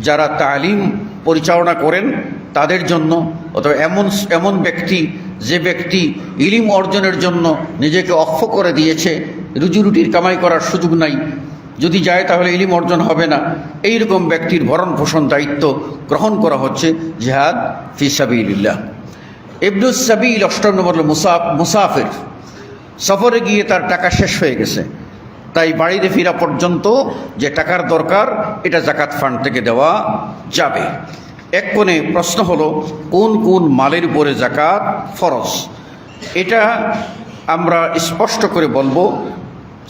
যারা তালিম পরিচালনা করেন তাদের জন্য, অথবা এমন ব্যক্তি যে ব্যক্তি ইলম অর্জনের জন্য নিজেকে অক্ষ করে দিয়েছে, রুজিরুটির কামাই করার সুযোগ নাই, যদি যায় তাহলে ইলম অর্জন হবে না, এইরকম ব্যক্তির ভরণ পোষণ দায়িত্ব গ্রহণ করা হচ্ছে জিহাদ ফি সাবিলিল্লাহ। ইবনুস সাবিল 8 নম্বর, মুসাফির, সফরে গিয়ে তার টাকা শেষ হয়ে গেছে, তাই বাড়িতে ফেরা পর্যন্ত যে টাকার দরকার এটা জাকাত ফান্ড থেকে দেওয়া যাবে। এক কোণে প্রশ্ন হলো কোন কোন মালের উপরে জাকাত ফরজ। এটা আমরা স্পষ্ট করে বলবো,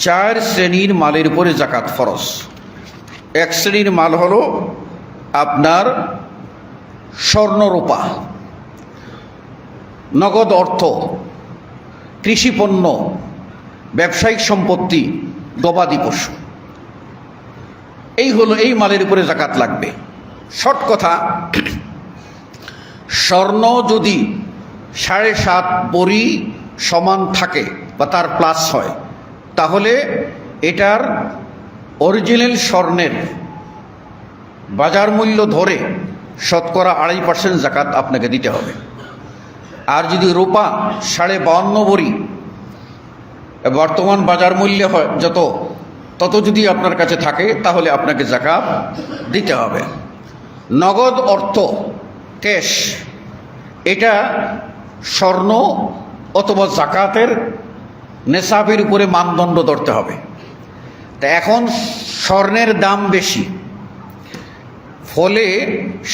4 শ্রেণীর মালের উপরে জাকাত ফরজ। এক শ্রেণীর মাল হলো আপনার স্বর্ণরূপা, নগদ অর্থ, কৃষিপণ্য, ব্যবসায়িক সম্পত্তি, গবাদি পশু। এই মালের উপরে জাকাত লাগবে। শর্ট কথা, স্বর্ণ যদি 7.5 ভরি সমান থাকে বা তার প্লাস হয়, তাহলে এটার অরিজিনাল স্বর্ণের বাজার মূল্য ধরে 52% জাকাত আপনাকে দিতে হবে। আর যদি রূপা 52.5 ভরি বর্তমান বাজার মূল্য হয় তত যদি আপনার কাছে থাকে, তাহলে আপনাকে জাকাত দিতে হবে। নগদ অর্থ, ক্যাশ, এটা স্বর্ণ অথবা জাকাতের নেশাবের উপরে মানদণ্ড ধরতে হবে। তা এখন স্বর্ণের দাম বেশি, ফলে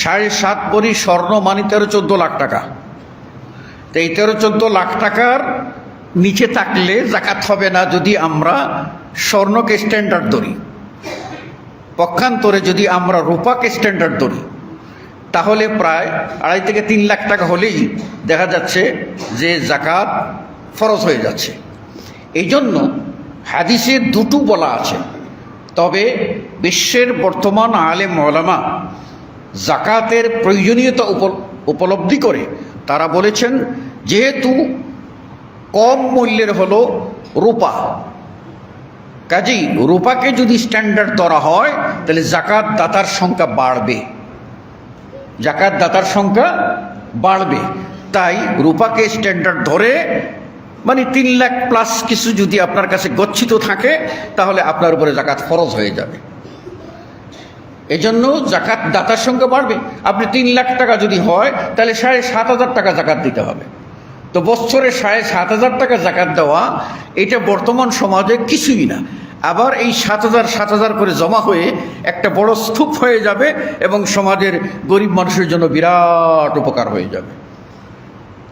7.5 ভরি স্বর্ণ মানে 13-14 লাখ টাকা। তো এই 13-14 লাখ টাকার নিচে থাকলে জাকাত হবে না যদি আমরা স্বর্ণকে স্ট্যান্ডার্ড ধরি। পক্ষান্তরে যদি আমরা রূপাকে স্ট্যান্ডার্ড ধরি, তাহলে প্রায় 2.5 থেকে 3 লাখ টাকা হলেই দেখা যাচ্ছে যে জাকাত ফরজ হয়ে যাচ্ছে। এই জন্য হাদিসে দুটো বলা আছে, তবে বিশ্বের বর্তমান আলেম ওলামা জাকাতের প্রয়োজনীয়তা উপলব্ধি করে তারা বলেছেন, যেহেতু কম মূল্যের হলো রূপা, কাজেই রূপাকে যদি স্ট্যান্ডার্ড ধরা হয় তাহলে জাকাত দাতার সংখ্যা বাড়বে, জাকাত দাতার সংখ্যা বাড়বে। তাই রূপাকে স্ট্যান্ডার্ড ধরে, মানে 3 লাখ প্লাস কিছু যদি আপনার কাছে গচ্ছিত থাকে, তাহলে আপনার উপরে জাকাত ফরজ হয়ে যাবে। এই জন্য জাকাত দাতার সংখ্যা বাড়বে। আপনি 3 লাখ টাকা যদি হয়, তাহলে 7,500 টাকা জাকাত দিতে হবে। তো বছরে 7,500 টাকা জাকাত দেওয়া, এটা বর্তমান সমাজে কিছুই না। আবার এই 7,000 করে জমা হয়ে একটা বড় স্তূপ হয়ে যাবে এবং সমাজের গরিব মানুষের জন্য বিরাট উপকার হয়ে যাবে।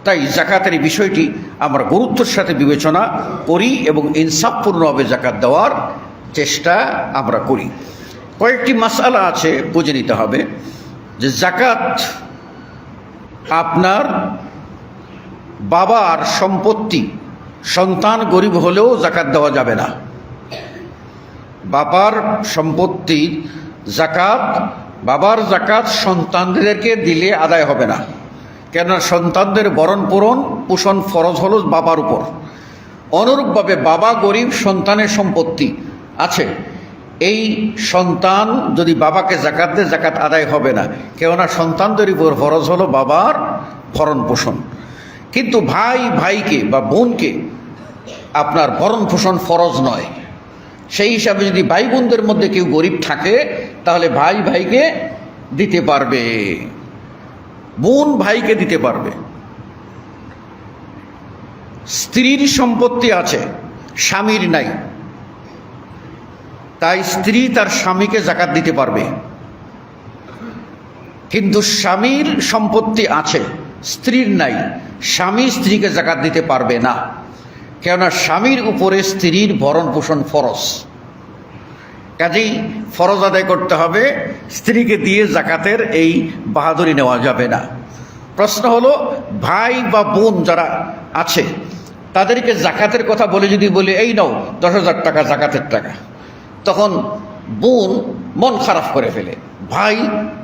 তাই জাকাতের এই বিষয়টি আমরা গুরুত্বের সাথে বিবেচনা করি এবং ইনসাফপূর্ণভাবে জাকাত দেওয়ার চেষ্টা আমরা করি। কয়েকটি মাসআলা আছে, বুঝে নিতে হবে যে জাকাত আপনার বাবার সম্পত্তি, সন্তান গরিব হলেও জাকাত দেওয়া যাবে না। বাবার সম্পত্তি জাকাত, বাবার জাকাত সন্তানদেরকে দিলে আদায় হবে না, কেননা সন্তানদের ভরণ পোষণ ফরজ হলো বাবার উপর। অনুরূপভাবে বাবা গরিব, সন্তানের সম্পত্তি আছে, এই সন্তান যদি বাবাকে জাকাত দেয়, জাকাত আদায় হবে না, কেননা সন্তানদের উপর ফরজ হলো বাবার ভরণ পোষণ। কিন্তু ভাই ভাইকে বা বোনকে আপনার ভরণ পোষণ ফরজ নয়। সেই হিসাবে যদি ভাই বোনদের মধ্যে কেউ গরিব থাকে, তাহলে ভাই ভাইকে দিতে পারবে। বোন ভাইকে দিতে পারবে। স্ত্রীর সম্পত্তি আছে, স্বামীর নাই, তাই স্ত্রী তার স্বামীকে যাকাত দিতে পারবে। কিন্তু স্বামীর সম্পত্তি আছে, স্ত্রীর নাই, স্বামী স্ত্রীকে যাকাত দিতে পারবে না। কেননা স্বামীর উপরে স্ত্রীর ভরণ পোষণ ফরজ, কাজেই ফরজ আদায় করতে হবে। স্ত্রীকে দিয়ে যাকাতের এই বাহাদুরি নেওয়া যাবে না। প্রশ্ন হলো, ভাই বা বোন যারা আছে তাদেরকে যাকাতের কথা বলে যদি বলে এই নাও 10,000 টাকা যাকাতের টাকা, তখন বোন মন খারাপ করে ফেলে, ভাই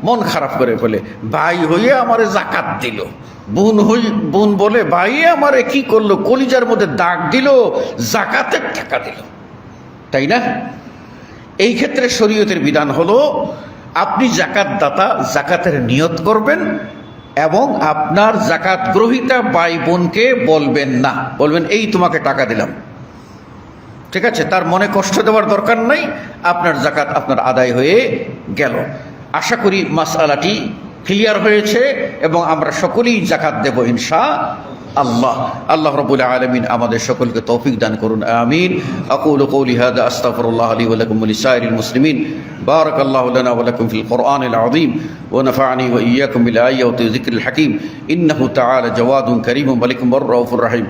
মন খারাপ করে ফেলে, ভাই হইয়ে আমারে যাকাত দিল, বোন বলে ভাই আমারে কি করলো, কলিজার মধ্যে দাগ দিল, যাকাতের টাকা দিল, তাই না? এই ক্ষেত্রে শরীয়তের বিধান হলো, আপনি যাকাত দাতা, যাকাতের নিয়ত করবেন এবং আপনার যাকাত গ্রহীতা ভাই বোনকে বলবেন না, বলবেন এই তোমাকে টাকা দিলাম, ঠিক আছে? তার মনে কষ্ট দেওয়ার দরকার নাই, আপনার যাকাত আপনার আদায় হয়ে গেল। আশা করি মাসআলাটি ক্লিয়ার হয়েছে এবং আমরা সকলেই যাকাত দেব ইনশাআল্লাহ। আল্লাহ রাব্বুল আলামিন আমাদের সকলকে তৌফিক দান করুন, আমিন। আকুলু কওলি হাযা আস্তাগফিরুল্লাহ লি ওয়া লাকুম ওয়া লিসাইরিল মুসলিমিন। বারাকাল্লাহু লানা ওয়া লাকুম ফিল কুরআনিল আযীম ওয়া নাফা'নি ওয়া ইয়্যাকুম বিল আয়াতি ওয়া যিকরিল হাকীম। ইন্নাহু তাআলা জাওয়াদুন কারীমুন মালিকুম আর রাউফুর রহিম।